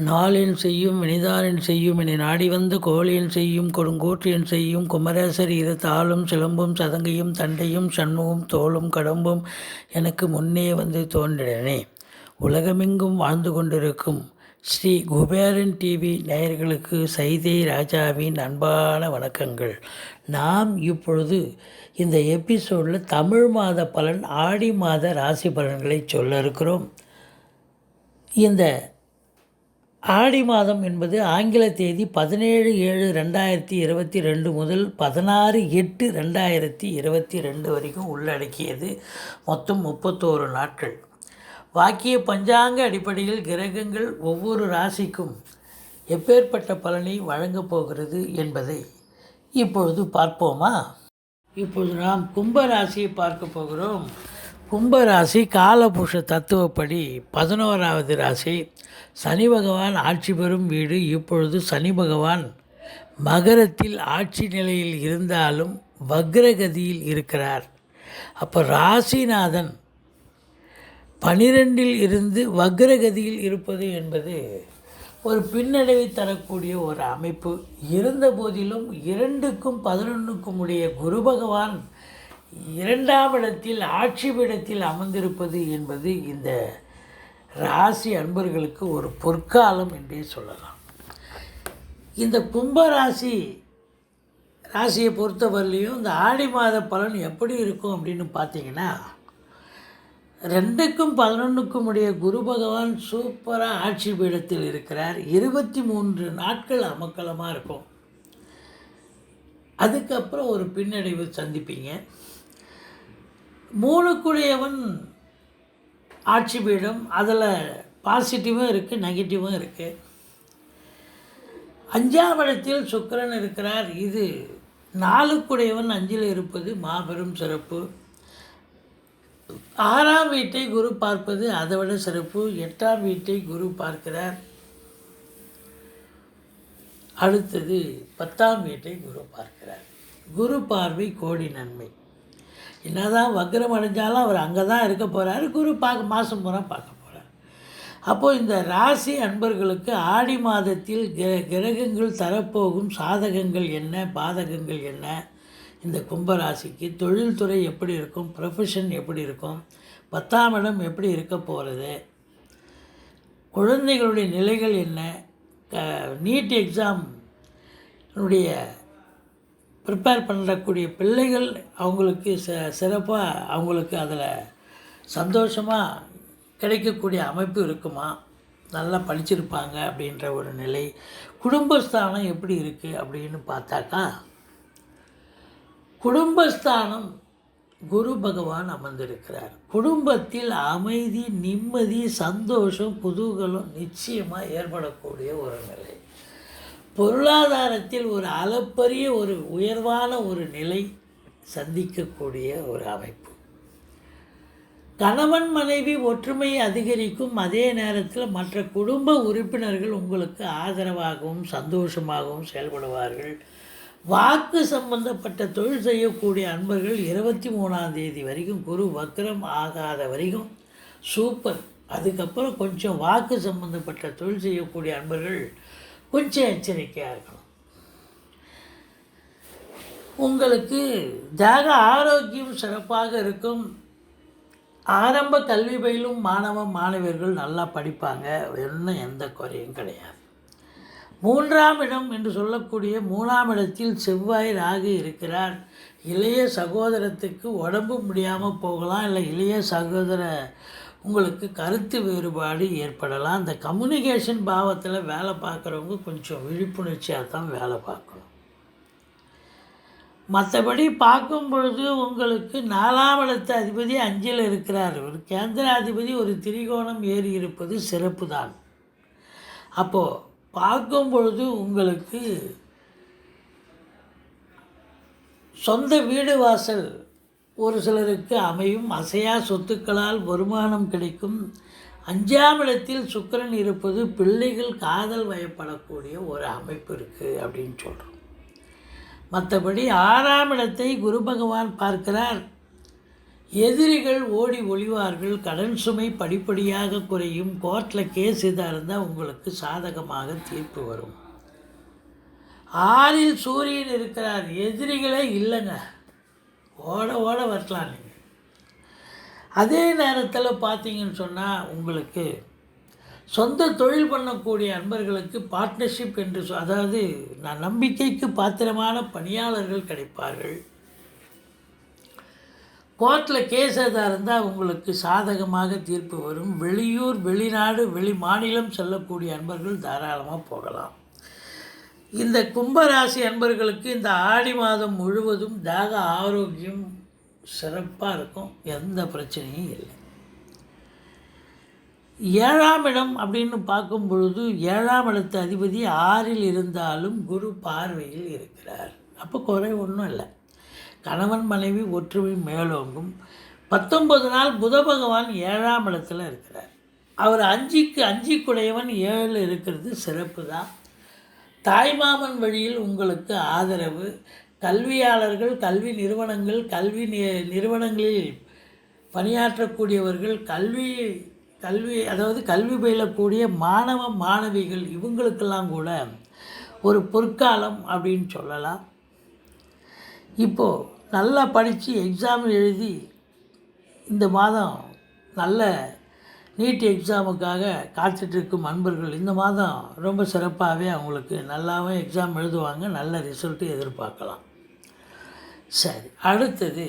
நாளென் செய்யும் வினிதானென் செய்யும் என நாடி வந்த கோளென் செய்யும் கொடுங்கோற்றென் செய்யும் குமரேசர் இரு தாளும் சிலம்பும் சதங்கையும் தண்டையும் சண்முகம் தோளும் கடம்பும் எனக்கு முன்னே வந்து தோன்றினே. உலகமெங்கும் வாழ்ந்து கொண்டிருக்கும் ஸ்ரீ குபேரன் டிவி நேயர்களுக்கு சைதை ராஜாவின் அன்பான வணக்கங்கள். நாம் இப்பொழுது இந்த எபிசோடில் தமிழ் மாத பலன் ஆடி மாத ராசி பலன்களை சொல்ல இருக்கிறோம். இந்த ஆடி மாதம் என்பது ஆங்கில தேதி 17/7/2022 முதல் 16/8/2022 வரைக்கும் உள்ளடக்கியது. மொத்தம் 31 நாட்கள். வாக்கிய பஞ்சாங்க அடிப்படையில் கிரகங்கள் ஒவ்வொரு ராசிக்கும் எப்பேற்பட்ட பலனை வழங்கப் போகிறது என்பதை இப்பொழுது பார்ப்போமா? இப்பொழுது நாம் கும்ப ராசியை பார்க்க போகிறோம். கும்பராசி காலபுருஷ தத்துவப்படி 11வது ராசி. சனி பகவான் ஆட்சி பெறும் வீடு. இப்பொழுது சனி பகவான் மகரத்தில் ஆட்சி நிலையில் இருந்தாலும் வக்ரகதியில் இருக்கிறார். அப்போ ராசிநாதன் 12இல் இருந்து வக்ரகதியில் இருப்பது என்பது ஒரு பின்னடைவை தரக்கூடிய ஒரு அமைப்பு. இருந்த போதிலும் 2க்கும் 11க்கும் உடைய குரு பகவான் 2ஆம் இடத்தில் ஆட்சி பீடத்தில் அமர்ந்திருப்பது என்பது இந்த ராசி அன்பர்களுக்கு ஒரு பொற்காலம் என்றே சொல்லலாம். இந்த கும்ப ராசியை பொறுத்தவரையிலையும் இந்த ஆடி மாத பலன் எப்படி இருக்கும் அப்படின்னு பார்த்தீங்கன்னா, 2க்கும் 11க்கும் உடைய குரு பகவான் சூப்பராக ஆட்சி பீடத்தில் இருக்கிறார். 23 நாட்கள் அமக்கலமாக இருக்கும். அதுக்கப்புறம் ஒரு பின்னடைவு சந்திப்பீங்க. 3க்குடையவன் ஆட்சி பீடம், அதில் பாசிட்டிவும் இருக்குது, நெகட்டிவும் இருக்குது. 5ஆம் இடத்தில் சுக்கிரன் இருக்கிறார். இது 4க்குடையவன் 5இல் இருப்பது மாபெரும் சிறப்பு. 6ஆம் வீட்டை குரு பார்ப்பது அதை விட சிறப்பு. 8ஆம் வீட்டை குரு பார்க்கிறார். அடுத்தது 10ஆம் வீட்டை குரு பார்க்கிறார். குரு பார்வை கோடி நன்மை. என்னதான் வக்ரம் அடைஞ்சாலும் அவர் அங்கே தான் இருக்க போகிறார். குரு மாதம் பூரா பார்க்க போகிறார். அப்போது இந்த ராசி அன்பர்களுக்கு ஆடி மாதத்தில் கிரகங்கள் தரப்போகும் சாதகங்கள் என்ன, பாதகங்கள் என்ன, இந்த கும்பராசிக்கு தொழில்துறை எப்படி இருக்கும், ப்ரொஃபஷன் எப்படி இருக்கும், 10ஆம் இடம் எப்படி இருக்க போகிறது, குழந்தைகளுடைய நிலைகள் என்ன, நீட் எக்ஸாமுடைய ப்ரிப்பேர் பண்ணக்கூடிய பிள்ளைகள் அவங்களுக்கு சிறப்பாக அவங்களுக்கு அதில் சந்தோஷமாக கிடைக்கக்கூடிய அமைப்பு இருக்குமா, நல்லா படிச்சிருப்பாங்க அப்படின்ற ஒரு நிலை. குடும்பஸ்தானம் எப்படி இருக்குது அப்படின்னு பார்த்தாக்கா, குடும்பஸ்தானம் குரு பகவான் அமர்ந்திருக்கிறார். குடும்பத்தில் அமைதி, நிம்மதி, சந்தோஷம், குதூகலம் நிச்சயமாக ஏற்படக்கூடிய ஒரு நிலை. பொருளாதாரத்தில் ஒரு அளப்பரிய ஒரு உயர்வான ஒரு நிலை சந்திக்கக்கூடிய ஒரு அமைப்பு. கணவன் மனைவி ஒற்றுமை அதிகரிக்கும். அதே நேரத்தில் மற்ற குடும்ப உறுப்பினர்கள் உங்களுக்கு ஆதரவாகவும் சந்தோஷமாகவும் செயல்படுவார்கள். வாக்கு சம்பந்தப்பட்ட தொழில் செய்யக்கூடிய அன்பர்கள் 23ஆம் தேதி வரைக்கும் குரு வக்ரம் ஆகாத வரைக்கும் சூப்பர். அதுக்கப்புறம் கொஞ்சம் வாக்கு சம்பந்தப்பட்ட தொழில் செய்யக்கூடிய அன்பர்கள் கொஞ்சம் எச்சரிக்கையாக இருக்கணும். உங்களுக்கு தேக ஆரோக்கியம் சிறப்பாக இருக்கும். ஆரம்ப கல்வி பயிலும் மாணவர்கள் நல்லா படிப்பாங்க. இன்னும் எந்த குறையும் கிடையாது. 3ஆம் இடம் என்று சொல்லக்கூடிய 3ஆம் இடத்தில் செவ்வாய் ராகு இருக்கிறார். இளைய சகோதரத்துக்கு உடம்பு முடியாமல் போகலாம். இல்லை இளைய சகோதர உங்களுக்கு கருத்து வேறுபாடு ஏற்படலாம். இந்த கம்யூனிகேஷன் பாவத்தில் வேலை பார்க்குறவங்க கொஞ்சம் விழிப்புணர்ச்சியாக தான் வேலை பார்க்கணும். மற்றபடி பார்க்கும் பொழுது உங்களுக்கு 4ஆம் இடத்து அதிபதி 5இல் இருக்கிறார். ஒரு கேந்திராதிபதி ஒரு திரிகோணம் ஏறி இருப்பது சிறப்பு தான். அப்போது பார்க்கும் பொழுது உங்களுக்கு சொந்த வீடு வாசல் ஒரு சிலருக்கு அமையும். அசையா சொத்துக்களால் வருமானம் கிடைக்கும். 5ஆம் இடத்தில் சுக்கிரன் இருப்பது பிள்ளைகள் காதல் வயப்படக்கூடிய ஒரு அமைப்பு இருக்குது அப்படின்னு சொல்கிறோம். மற்றபடி 6ஆம் இடத்தை குரு பகவான் பார்க்கிறார். எதிரிகள் ஓடி ஒளிவார்கள். கடன் சுமை படிப்படியாக குறையும். கோர்ட்டில் கேஸ் இதாக இருந்தால் உங்களுக்கு சாதகமாக தீர்ப்பு வரும். 6ல் சூரியன் இருக்கிறார். எதிரிகளே இல்லைங்க, ஓட ஓட வரலாம் நீங்கள். அதே நேரத்தில் பார்த்தீங்கன்னு சொன்னால் உங்களுக்கு சொந்த தொழில் பண்ணக்கூடிய அன்பர்களுக்கு பார்ட்னர்ஷிப் என்று அதாவது நம்பிக்கைக்கு பாத்திரமான பணியாளர்கள் கிடைப்பார்கள். கோர்ட்டில் கேஸ் எதாக இருந்தால் உங்களுக்கு சாதகமாக தீர்ப்பு வரும். வெளியூர், வெளிநாடு, வெளி மாநிலம் செல்லக்கூடிய அன்பர்கள் தாராளமாக போகலாம். இந்த கும்பராசி அன்பர்களுக்கு இந்த ஆடி மாதம் முழுவதும் தேக ஆரோக்கியம் சிறப்பாக இருக்கும். எந்த பிரச்சனையும் இல்லை. 7ஆம் இடம் அப்படின்னு பார்க்கும் பொழுது 7ஆம் இடத்து அதிபதி 6ல் இருந்தாலும் குரு பார்வையில் இருக்கிறார். அப்போ குறை ஒன்றும் இல்லை. கணவன் மனைவி ஒற்றுமை மேலோங்கும். 19 நாள் புத பகவான் 7ஆம் இடத்துல இருக்கிறார். அவர் 5க்கு 5 7 இருக்கிறது சிறப்பு தான். தாய்மாமன் வழியில் உங்களுக்கு ஆதரவு. கல்வியாளர்கள், கல்வி நிறுவனங்கள், நிறுவனங்களில் பணியாற்றக்கூடியவர்கள், அதாவது கல்வி பயிலக்கூடிய மாணவ மாணவிகள், இவங்களுக்கெல்லாம் கூட ஒரு பொற்காலம் அப்படின்னு சொல்லலாம். இப்போது நல்லா படித்து எக்ஸாம் எழுதி இந்த மாதம் நல்ல நீட் எக்ஸாமுக்காக காத்துட்ருக்கும் அன்பர்கள் இந்த மாதம் ரொம்ப சிறப்பாகவே அவங்களுக்கு நல்லாவே எக்ஸாம் எழுதுவாங்க. நல்ல ரிசல்ட்டு எதிர்பார்க்கலாம். சரி, அடுத்தது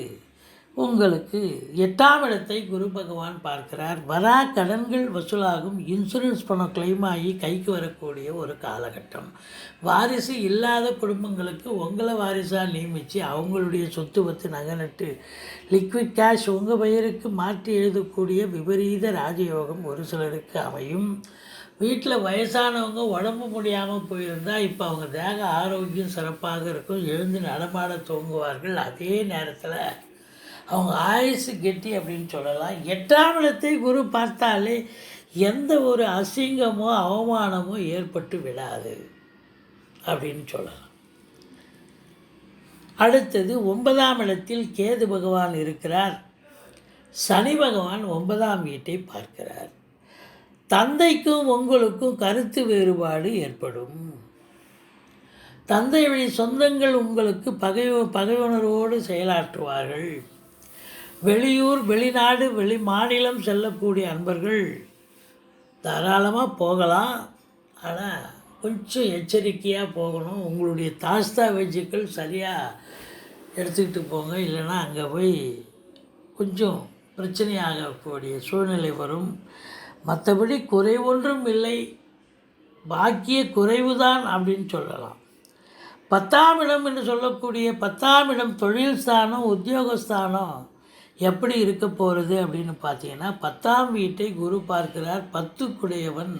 உங்களுக்கு 8ஆம் இடத்தை குரு பகவான் பார்க்கிறார். வரா கடன்கள் வசூலாகும். இன்சூரன்ஸ் பணம் கிளைம் ஆகி கைக்கு வரக்கூடிய ஒரு காலகட்டம். வாரிசு இல்லாத குடும்பங்களுக்கு உங்களை வாரிசாக நியமித்து அவங்களுடைய சொத்து பத்து நகை நட்டு லிக்விட் கேஷ் உங்கள் பெயருக்கு மாற்றி எழுதக்கூடிய விபரீத ராஜயோகம் ஒரு சிலருக்கு அமையும். வீட்டில் வயசானவங்க உடம்பு முடியாமல் போயிருந்தால் இப்போ அவங்க தேக ஆரோக்கியம் சிறப்பாக இருக்கும். எழுந்து நடமாட தூங்குவார்கள். அதே நேரத்தில் அவங்க ஆயுசு கெட்டி அப்படின்னு சொல்லலாம். 8ஆம் இடத்தை குரு பார்த்தாலே எந்த ஒரு அசிங்கமோ அவமானமோ ஏற்பட்டு விடாது அப்படின்னு சொல்லலாம். அடுத்தது 9ஆம் இடத்தில் கேது பகவான் இருக்கிறார். சனி பகவான் 9ஆம் வீட்டை பார்க்கிறார். தந்தைக்கும் உங்களுக்கும் கருத்து வேறுபாடு ஏற்படும். தந்தை வழி சொந்தங்கள் உங்களுக்கு பகையுணர்வோடு செயலாற்றுவார்கள். வெளியூர், வெளிநாடு, வெளி மாநிலம் செல்லக்கூடிய அன்பர்கள் தாராளமாக போகலாம். ஆனால் கொஞ்சம் எச்சரிக்கையாக போகணும். உங்களுடைய தாஸ்தாவேஜுக்கள் சரியாக எடுத்துக்கிட்டு போங்க. இல்லைன்னா அங்கே போய் கொஞ்சம் பிரச்சனையாகக்கூடிய சூழ்நிலை வரும். மற்றபடி குறை ஒன்றும் இல்லை, பாக்கிய குறைவுதான் அப்படின்னு சொல்லலாம். 10ஆம் இடம் என்று சொல்லக்கூடிய 10ஆம் இடம் தொழில் ஸ்தானம், உத்தியோகஸ்தானம் எப்படி இருக்க போகிறது அப்படின்னு பார்த்தீங்கன்னா 10ஆம் வீட்டை குரு பார்க்கிறார். 10க்குடையவன்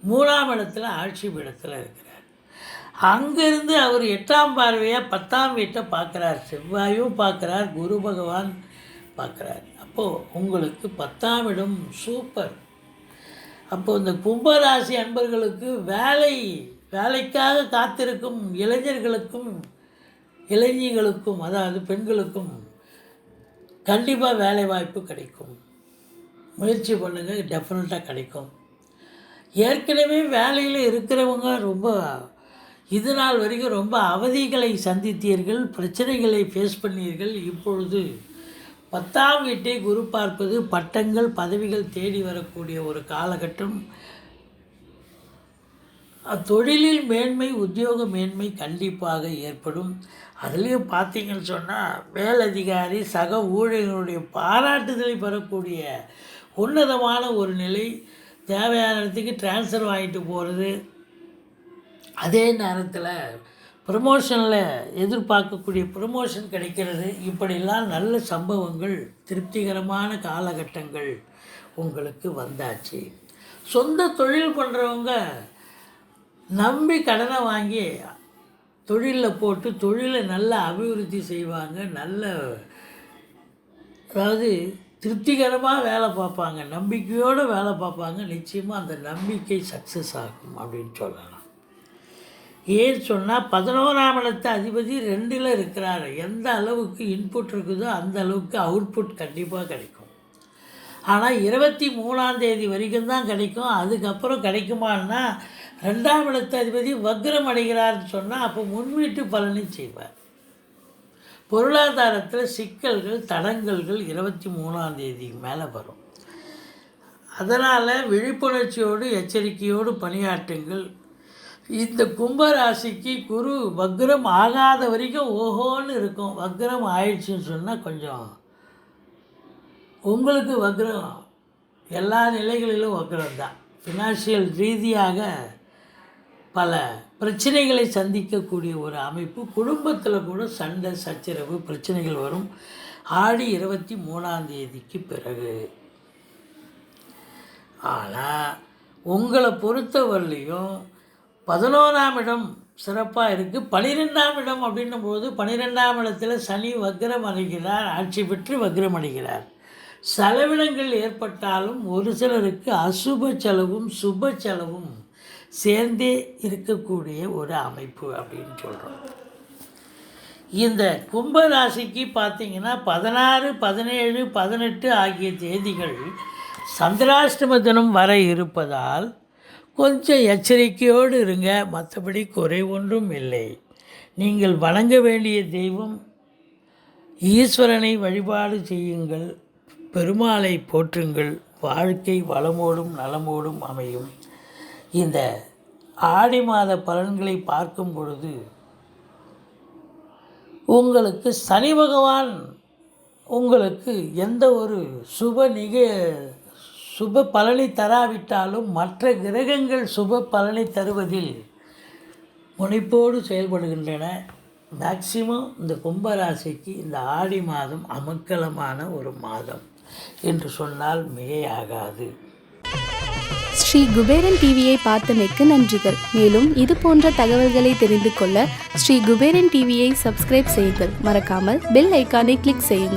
3ஆம் இடத்துல ஆட்சி பீடத்தில் இருக்கிறார். அங்கேருந்து அவர் 8ஆம் பார்வையாக 10ஆம் வீட்டை பார்க்குறார். செவ்வாயும் பார்க்குறார், குரு பகவான் பார்க்குறார். அப்போது உங்களுக்கு 10ஆம் இடம் சூப்பர். அப்போது இந்த கும்பராசி அன்பர்களுக்கு வேலைக்காக காத்திருக்கும் இளைஞர்களுக்கும் இளைஞர்களுக்கும் அதாவது பெண்களுக்கும் கண்டிப்பாக வேலை வாய்ப்பு கிடைக்கும். முயற்சி பண்ணுங்கள், டெஃபினட்டாக கிடைக்கும். ஏற்கனவே வேலையில் இருக்கிறவங்க ரொம்ப இது நாள் வரைக்கும் ரொம்ப அவதிகளை சந்தித்தீர்கள், பிரச்சனைகளை ஃபேஸ் பண்ணீர்கள். இப்பொழுது 10ஆம் வீட்டை குரு பார்ப்பது பட்டங்கள் பதவிகள் தேடி வரக்கூடிய ஒரு காலகட்டம். தொழிலில் மேன்மை, உத்தியோக மேன்மை கண்டிப்பாக ஏற்படும். அதுலேயும் பார்த்தீங்கன்னு சொன்னால் மேலதிகாரி சக ஊழியர்களுடைய பாராட்டுதலை பெறக்கூடிய உன்னதமான ஒரு நிலை. தேவையான இடத்துக்கு டிரான்ஸ்ஃபர் வாங்கிட்டு போகிறது. அதே நேரத்தில் ப்ரமோஷனில் எதிர்பார்க்கக்கூடிய ப்ரமோஷன் கிடைக்கிறது. இப்படிலாம் நல்ல சம்பவங்கள், திருப்திகரமான காலகட்டங்கள் உங்களுக்கு வந்தாச்சு. சொந்த தொழில் பண்ணுறவங்க நம்பி கடனை வாங்கி தொழிலில் போட்டு தொழிலை நல்லா அபிவிருத்தி செய்வாங்க. அதாவது திருப்திகரமாக வேலை பார்ப்பாங்க, நம்பிக்கையோடு வேலை பார்ப்பாங்க. நிச்சயமாக அந்த நம்பிக்கை சக்ஸஸ் ஆகும் அப்படின்னு சொல்லலாம். ஏன்னு சொன்னால் 11ஆம் இடத்து அதிபதி 2ல் இருக்கிறார். எந்த அளவுக்கு இன்புட் இருக்குதோ அந்த அளவுக்கு அவுட்புட் கண்டிப்பாக கிடைக்கும். ஆனால் 23ஆம் தேதி வரைக்கும் தான் கிடைக்கும். அதுக்கப்புறம் கிடைக்குமான்னா 2ஆம் இடத்து அதிபதி வக்ரம் அடைகிறார்னு சொன்னால் அப்போ முன்வீட்டு பலனை செய்வார். பொருளாதாரத்தில் சிக்கல்கள் தடங்கல்கள் 23ஆம் தேதிக்கு மேலே வரும். அதனால் விழிப்புணர்ச்சியோடு எச்சரிக்கையோடு பணியாற்றுங்கள். இந்த கும்பராசிக்கு குரு வக்ரம் ஆகாத வரைக்கும் ஓஹோன்னு இருக்கும். வக்ரம் ஆயிடுச்சுன்னு சொன்னால் கொஞ்சம் உங்களுக்கு வக்ரம் எல்லா நிலைகளிலும் வக்ரம் தான். ஃபினான்ஷியல் ரீதியாக பல பிரச்சனைகளை சந்திக்கக்கூடிய ஒரு அமைப்பு. குடும்பத்தில் கூட சண்டை சச்சரவு பிரச்சனைகள் வரும் ஆடி 23ஆம் தேதிக்கு பிறகு. ஆனால் உங்களை பொறுத்தவரையிலையும் 11ஆம் இடம் சிறப்பாக இருக்குது. 12ஆம் இடம் அப்படின்னும் போது 12ஆம் இடத்துல சனி வக்ரம் அடைகிறார், ஆட்சி பெற்று வக்ரம் அடைகிறார். செலவினங்கள் ஏற்பட்டாலும் ஒரு சிலருக்கு அசுப செலவும் சுப செலவும் சேர்ந்தே இருக்கக்கூடிய ஒரு அமைப்பு அப்படின்னு சொல்கிறோம். இந்த கும்பராசிக்கு பார்த்திங்கன்னா 16, 17, 18 ஆகிய தேதிகள் சந்திராஷ்டம தினம் வர இருப்பதால் கொஞ்சம் எச்சரிக்கையோடு இருங்க. மற்றபடி குறை ஒன்றும் இல்லை. நீங்கள் வணங்க வேண்டிய தெய்வம் ஈஸ்வரனை வழிபாடு செய்யுங்கள், பெருமாளை போற்றுங்கள். வாழ்க்கை வளமோடும் நலமோடும் அமையும். இந்த ஆடி மாத பலன்களை பார்க்கும் பொழுது உங்களுக்கு சனி பகவான் உங்களுக்கு எந்த ஒரு சுப பலனை தராவிட்டாலும் மற்ற கிரகங்கள் சுப பலனை தருவதில் முனைப்போடு செயல்படுகின்றன. மேக்சிமம் இந்த கும்பராசிக்கு இந்த ஆடி மாதம் அமக்கலமான ஒரு மாதம் என்று சொன்னால் மிகையாகாது. ஸ்ரீ குபேரன் டிவியை பார்த்தமைக்கு நன்றிகள். மேலும் இது போன்ற தகவல்களை தெரிந்து கொள்ள ஸ்ரீ குபேரன் டிவியை சப்ஸ்கிரைப் செய்யுங்கள். மறக்காமல் பெல் ஐக்கானை கிளிக் செய்யுங்கள்.